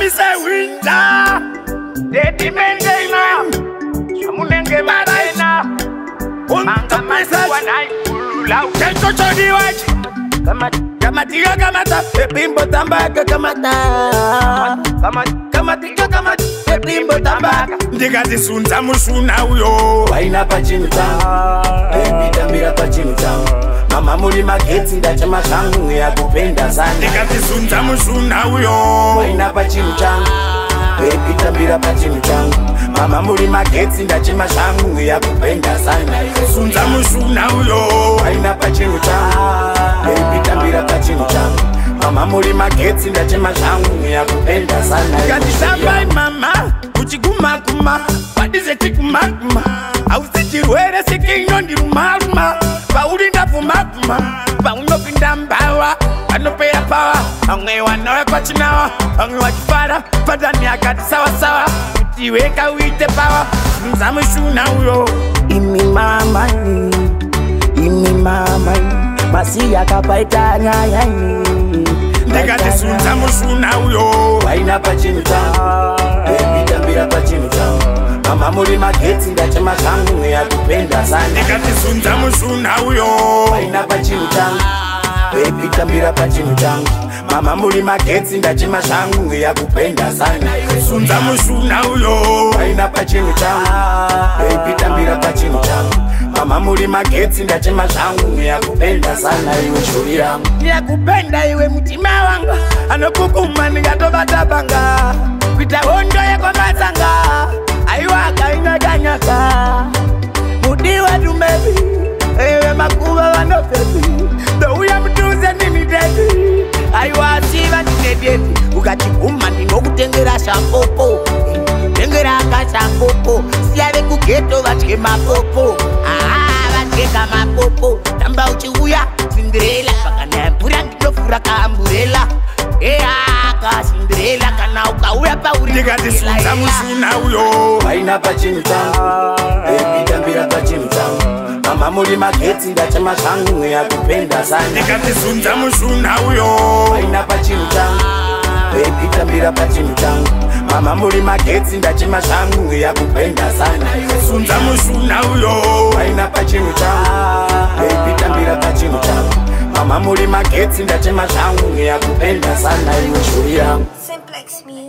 me say winter. Daddy Mendema. Shamunenge Marina. Unta message. Kencho chodi wachi. Kamatiga kamata. Pepimbo tambaka kamata. Kamatiga kamata. Pepimbo tambaka. Ndikati sunza mushuna uyo. Waina pachinu changu. Baby tambira pachinu changu. Mama muri mageti ndachama changu ya kupenda sana. Ndikati sunza mushuna uyo. Waina pachinu changu. Baby tambira pachinu changu. Mama muri mageti ndachama changu ya kupenda sana. Sunza mushuna uyo. Waina pachinu changu. Baby tambira pachinu changu. Mama muri mageti ndachama changu ya kupenda sana. Ndikati sambai mama. Uchiguma kuma. Wadize chikuma kuma. Ausichirwere sikinyo ndirumaruma. Paulinda fumafuma. Paunopinda mbawa. Anopea pawa. Angwe wanawe kwa chinawa. Angwe wachifara. Padani akati sawa sawa. Utiweka wite pawa. Mzamu shuna uyo. Imi mama. Imi mama. Masi yakapaita nyayani. Ndekati sunza mushuna uyo. Waina pachinu changu. Baby tambira pachinu changu. Mama muri mageti ndachama changu ya kupenda sana. Ndekati sunza mushuna uyo. Waina pachinu changu. Baby tambira pachinu changu. Mama muri mageti ndachama changu ya kupenda sana. Sunza mushuna uyo. Waina pachinu changu. Baby tambira pachinu changu. Mama muri mageti ndachema changu ya kupenda sana iwe shuri yangu. Ya kupenda iwe mtima wangu. Anokukuma ningatoka tabanga. Kuita hondo ya kwa mazanga. Aiwaka inaganyaka. Mudiwa tumebi. Ewe makuwa wanopebi. Dowuya mtuze nini dedi. Aiwasiva nine dedi. Ukachikuma nino kutengera shampopo. Tengera kashampopo. Siyawe kuketo vachike mapopo. Vachika mapopo. Tamba uchiuya Cinderella. Pakana mpura ndinofura kaamburela. Ka Cinderella kana ukauya pauri. Ndikati sunza mushuna uyo. Waina pachinu changu. Baby tambira pachinu changu. Mama muri mageti ndachama changu ya kupenda sana. Ndikati sunza mushuna uyo. Waina pachinu changu. Baby tambira pachinu changu. Mama muri mageti ndachama changu ya kupenda sana. Sunza mushuna uyo. Waina pachinu changu. Baby tambira pachinu changu. Mama muri mageti ndachama changu ya kupenda sana iwe shuri yangu. Simplex me.